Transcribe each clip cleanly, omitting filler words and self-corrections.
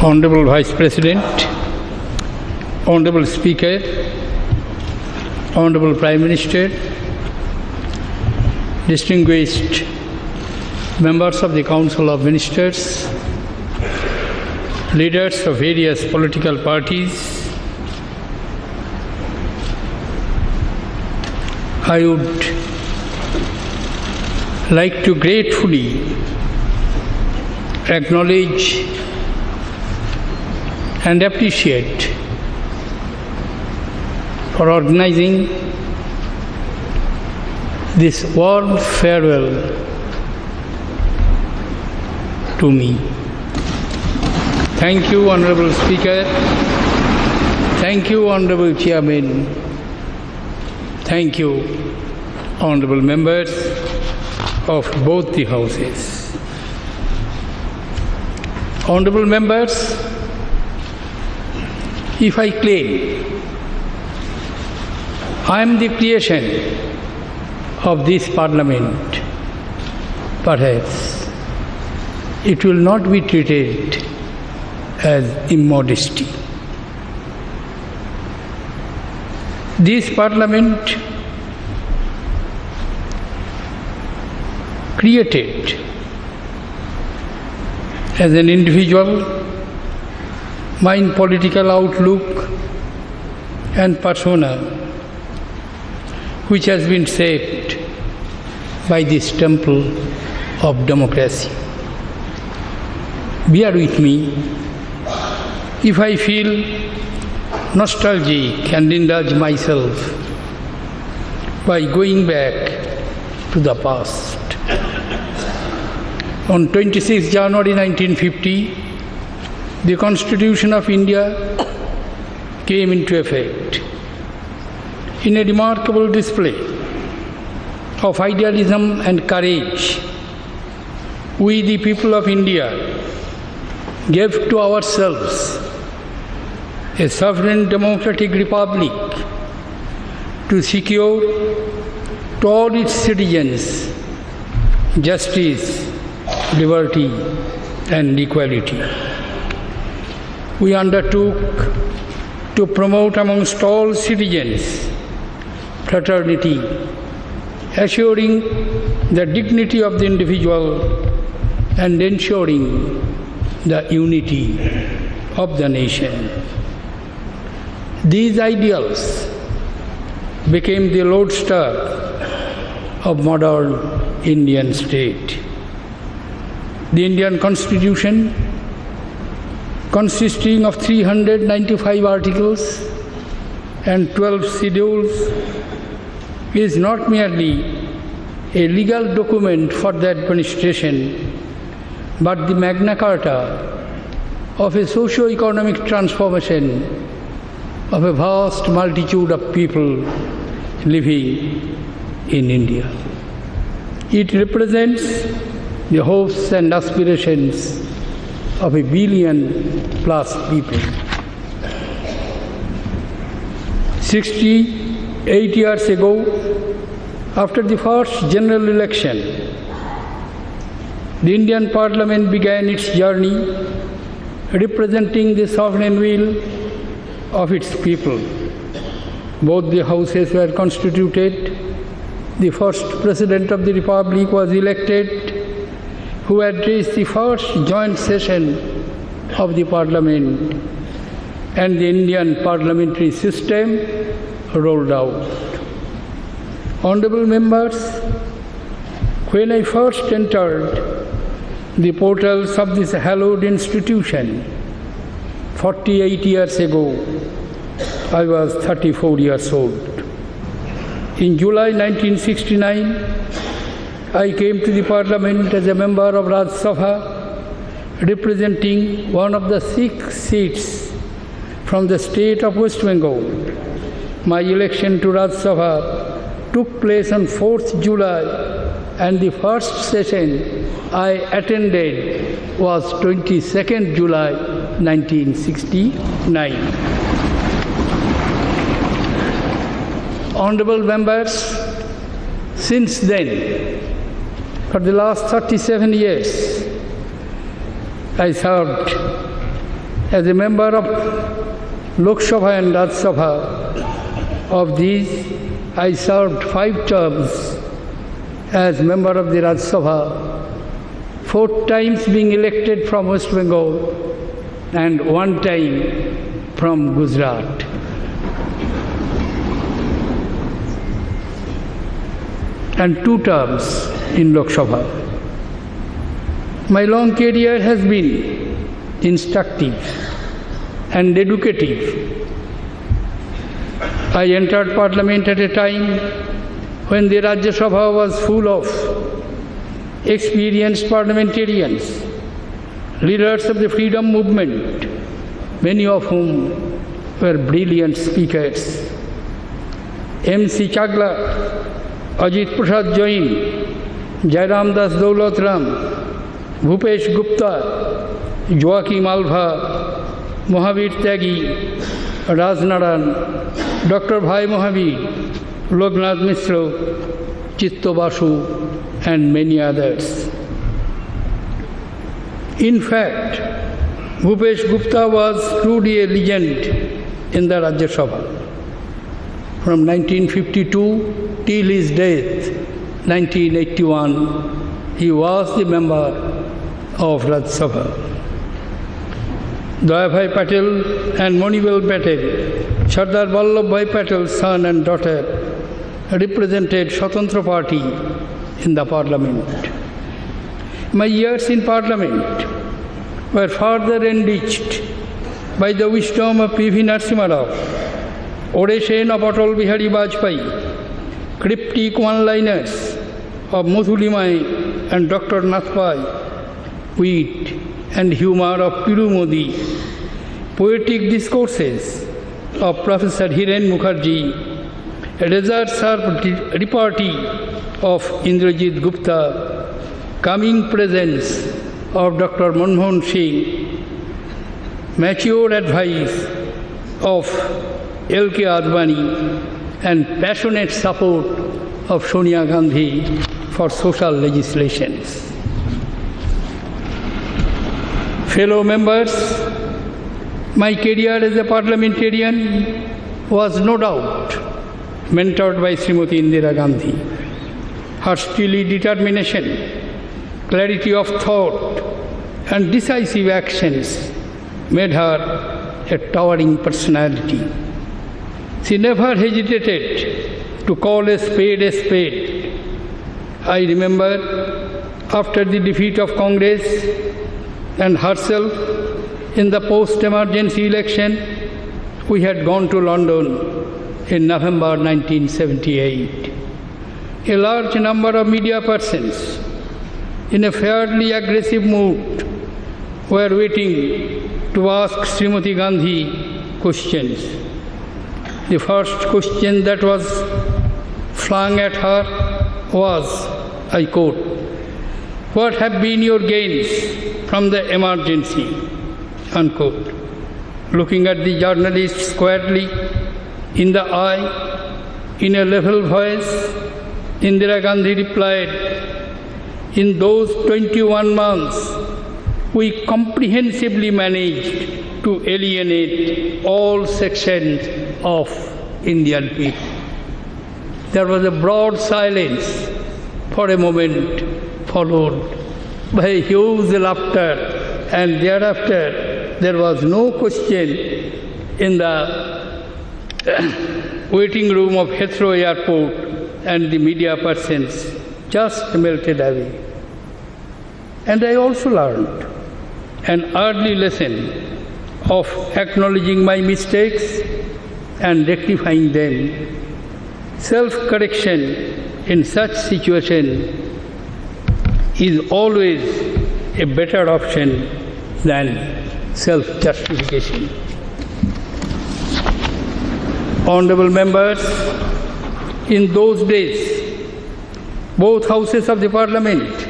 Honorable Vice President, Honorable Speaker, Honorable Prime Minister, distinguished members of the Council of Ministers, leaders of various political parties, I would like to gratefully acknowledge and appreciate for organizing this warm farewell to me. Thank you, Honorable Speaker. Thank you, Honorable Chairman. Thank you, Honorable Members of both the Houses. Honorable Members, if I claim I am the creation of this Parliament, perhaps it will not be treated as immodesty. This Parliament created as an individual, my political outlook and persona, which has been shaped by this temple of democracy. Bear with me if I feel nostalgic and indulge myself by going back to the past. On 26 January 1950, the Constitution of India came into effect. In a remarkable display of idealism and courage, we, the people of India, gave to ourselves a sovereign democratic republic to secure to all its citizens justice, liberty, and equality. We undertook to promote amongst all citizens fraternity, assuring the dignity of the individual and ensuring the unity of the nation. These ideals became the lodestar of modern Indian state. The Indian Constitution, consisting of 395 articles and 12 schedules, is not merely a legal document for the administration, but the Magna Carta of a socio-economic transformation of a vast multitude of people living in India. It represents the hopes and aspirations of 1 billion plus people. 68 years ago, after the first general election, the Indian Parliament began its journey representing the sovereign will of its people. Both the houses were constituted. The first President of the Republic was elected, who addressed the first joint session of the Parliament, and the Indian parliamentary system rolled out. Honorable members, when I first entered the portals of this hallowed institution 48 years ago, I was 34 years old. In July 1969, I came to the Parliament as a member of Rajya Sabha, representing one of the 6 seats from the state of West Bengal. My election to Rajya Sabha took place on 4th July, and the first session I attended was 22nd July 1969. Honorable members, since then, for the last 37 years, I served As a member of Lok Sabha and Raj Sabha, of these I served 5 terms as member of the Raj Sabha, 4 times being elected from West Bengal and 1 time from Gujarat. And 2 terms in Lok Sabha. My long career has been instructive and educative. I entered Parliament at a time when the Rajya Sabha was full of experienced parliamentarians, leaders of the freedom movement, many of whom were brilliant speakers. M.C. Chagla, Ajit Prasad Jain, Jairam Das Daulatram, Bhupesh Gupta, Joaquim Alva, Mohavir Tyagi, Rajnaran, Dr. Bhai Mohavir, Loknath Mishra, Chitto Basu, and many others. In fact, Bhupesh Gupta was truly a legend in the Rajya Sabha. From 1952 till his death, 1981, he was the member of Rajya Sabha. Dayabhai Patel and Monibal Patel, Sardar Vallabhbhai Patel's son and daughter, represented Swatantra Party in the Parliament. My years in Parliament were further enriched by the wisdom of P.V. Narasimha Rao, oration of Atal Bihari Vajpayee, cryptic one-liners of Muthulimai and Dr. Nathpai, wit and humor of Piru Modi, poetic discourses of Professor Pranab Mukherjee, a research repartee of Indrajit Gupta, coming presence of Dr. Manmohan Singh, mature advice of L.K. Advani, and passionate support of Sonia Gandhi for social legislations. Fellow members, my career as a parliamentarian was no doubt mentored by Srimati Indira Gandhi. Her steely determination, clarity of thought, and decisive actions made her a towering personality. She never hesitated to call a spade a spade. I remember after the defeat of Congress and herself in the post-emergency election, we had gone to London in November 1978. A large number of media persons in a fairly aggressive mood were waiting to ask Srimati Gandhi questions. The first question that was flung at her was, I quote, "What have been your gains from the emergency?" Unquote. Looking at the journalist squarely in the eye, in a level voice, Indira Gandhi replied, "In those 21 months, we comprehensively managed to alienate all sections of Indian people." There was a broad silence for a moment, followed by a huge laughter, and thereafter there was no question in the waiting room of Heathrow Airport, and the media persons just melted away. And I also learned an early lesson of acknowledging my mistakes and rectifying them. Self-correction in such situation is always a better option than self-justification. Honorable members, in those days, both houses of the Parliament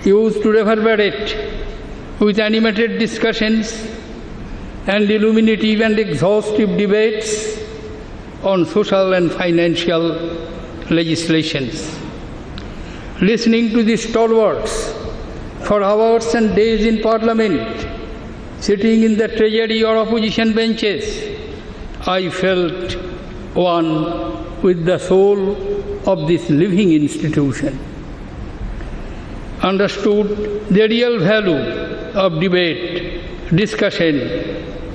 used to reverberate with animated discussions and illuminative and exhaustive debates on social and financial legislations. Listening to the stalwarts for hours and days in Parliament sitting in the treasury or opposition benches, I felt one with the soul of this living institution, understood the real value of debate, discussion,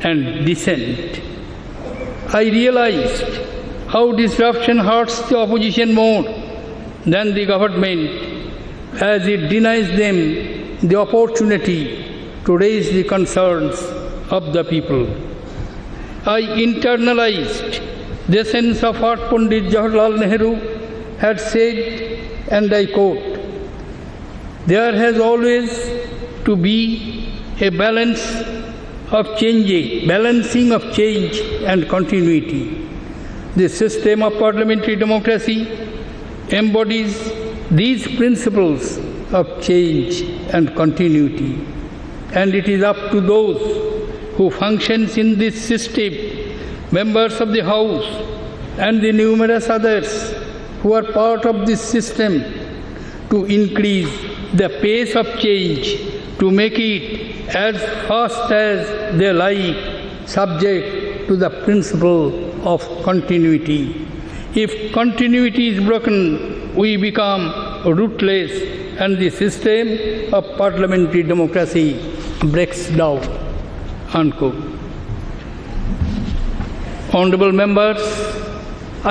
and dissent. I realized how disruption hurts the opposition more than the government, as it denies them the opportunity to raise the concerns of the people. I internalized the sense of what Pandit Jawaharlal Nehru had said, and I quote, "There has always to be a balancing of change and continuity. The system of parliamentary democracy embodies these principles of change and continuity, and it is up to those who functions in this system, members of the House and the numerous others who are part of this system, to increase the pace of change, to make it as fast as they like, subject to the principle of continuity. If continuity is broken, we become rootless and the system of parliamentary democracy breaks down." Unquote. Honorable members,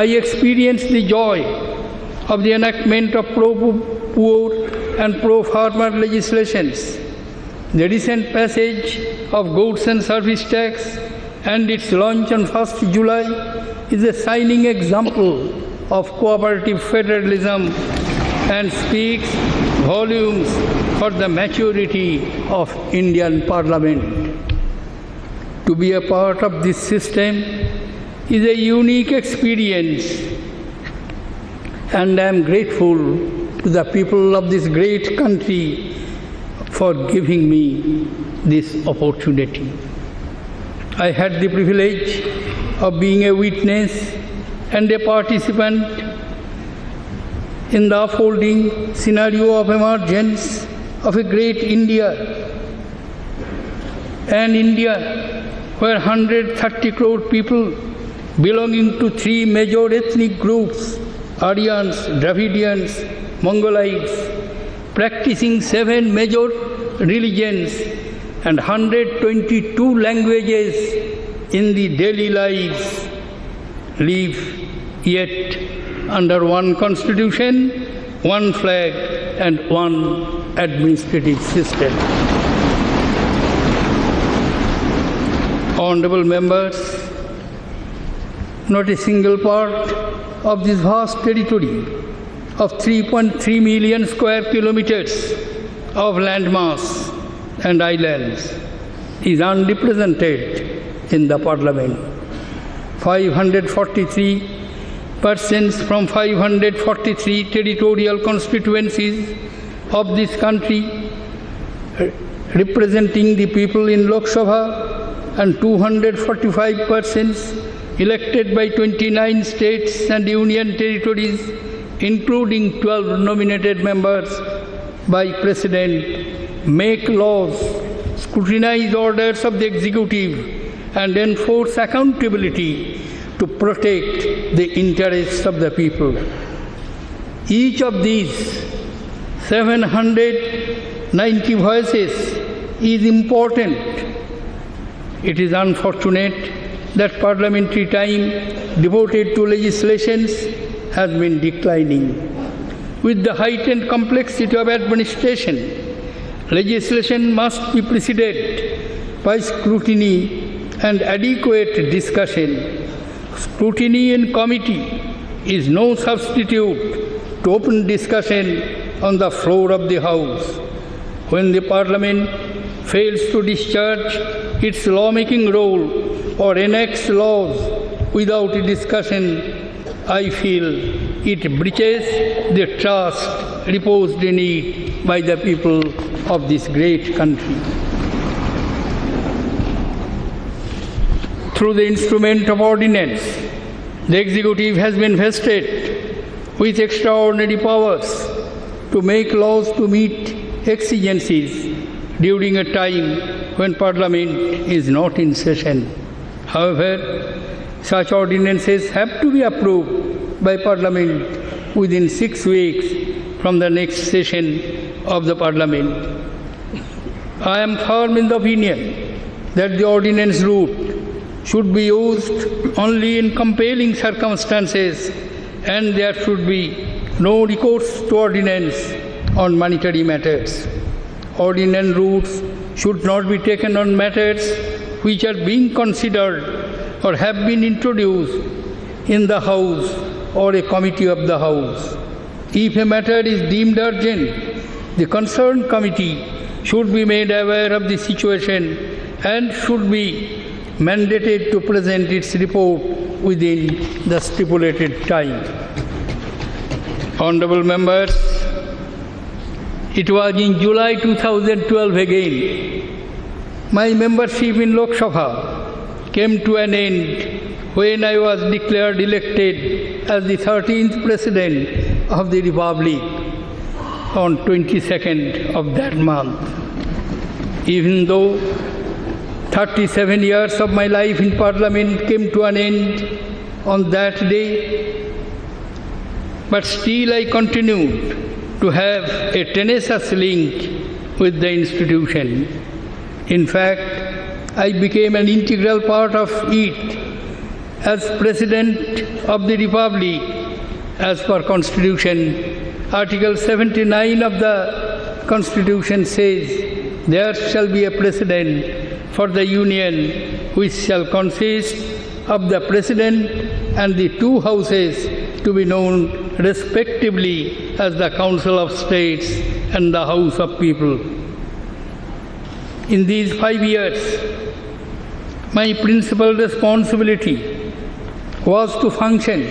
I experienced the joy of the enactment of pro-poor and pro-farmer legislations. The recent passage of goods and service tax and its launch on 1st July is a shining example of cooperative federalism and speaks volumes for the maturity of Indian Parliament. To be a part of this system is a unique experience, and I am grateful to the people of this great country for giving me this opportunity. I had the privilege of being a witness and a participant in the unfolding scenario of emergence of a great India, an India where 130 crore people belonging to three major ethnic groups, Aryans, Dravidians, Mongolites, practicing 7 major religions and 122 languages in the daily lives, live yet under one constitution, one flag, and one administrative system. Honorable members, not a single part of this vast territory of 3.3 million square kilometers of landmass and islands is unrepresented in the Parliament. 543 persons from 543 territorial constituencies of this country, representing the people in Lok Sabha, and 245 persons elected by 29 states and union territories, including 12 nominated members by President, make laws, scrutinize orders of the executive, and enforce accountability to protect the interests of the people. Each of these 790 voices is important. It is unfortunate that parliamentary time devoted to legislations has been declining. With the heightened complexity of administration, legislation must be preceded by scrutiny and adequate discussion. Scrutiny in committee is no substitute to open discussion on the floor of the House. When the Parliament fails to discharge its lawmaking role or enacts laws without a discussion, I feel it breaches the trust reposed in it by the people of this great country. Through the instrument of ordinance, the executive has been vested with extraordinary powers to make laws to meet exigencies during a time when Parliament is not in session. However, such ordinances have to be approved by Parliament within 6 weeks from the next session of the Parliament. I am firm in the opinion that the ordinance route should be used only in compelling circumstances, and there should be no recourse to ordinance on monetary matters. Ordinance routes should not be taken on matters which are being considered or have been introduced in the House or a committee of the House. If a matter is deemed urgent, the concerned committee should be made aware of the situation and should be mandated to present its report within the stipulated time. Honorable members, it was in July 2012 again. My membership in Lok Sabha came to an end when I was declared elected as the 13th President of the Republic on 22nd of that month. Even though 37 years of my life in Parliament came to an end on that day, but still I continued to have a tenacious link with the institution. In fact, I became an integral part of it as President of the Republic as per Constitution. Article 79 of the Constitution says, there shall be a President for the Union which shall consist of the President and the two houses to be known respectively as the Council of States and the House of People. In these 5 years, my principal responsibility was to function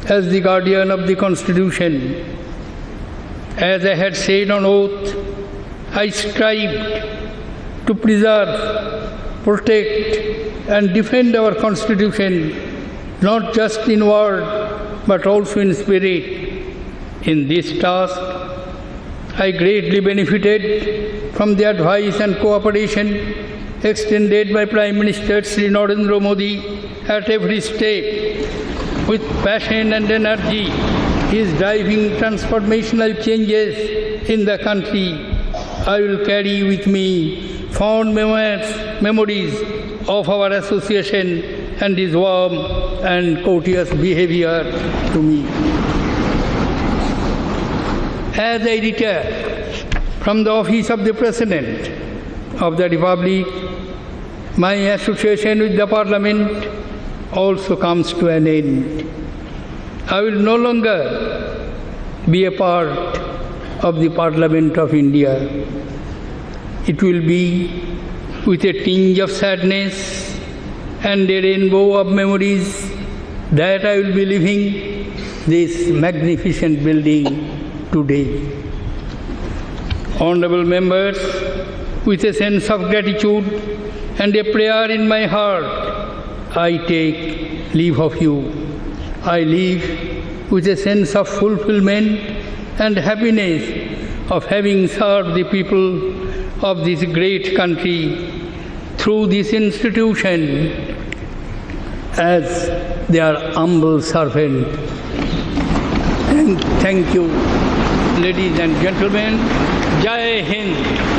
as the guardian of the Constitution. As I had said on oath, I strived to preserve, protect, and defend our Constitution, not just in word, but also in spirit. In this task, I greatly benefited from the advice and cooperation extended by Prime Minister Sri Narendra Modi at every step. With passion and energy, he is driving transformational changes in the country. I will carry with me fond memories of our association and his warm and courteous behavior to me. As I retire from the office of the President of the Republic, my association with the Parliament also comes to an end. I will no longer be a part of the Parliament of India. It will be with a tinge of sadness and a rainbow of memories that I will be leaving this magnificent building today. Honorable members, with a sense of gratitude and a prayer in my heart, I take leave of you. I leave with a sense of fulfillment and happiness of having served the people of this great country through this institution as their humble servant. And thank you, ladies and gentlemen. Jai Hind.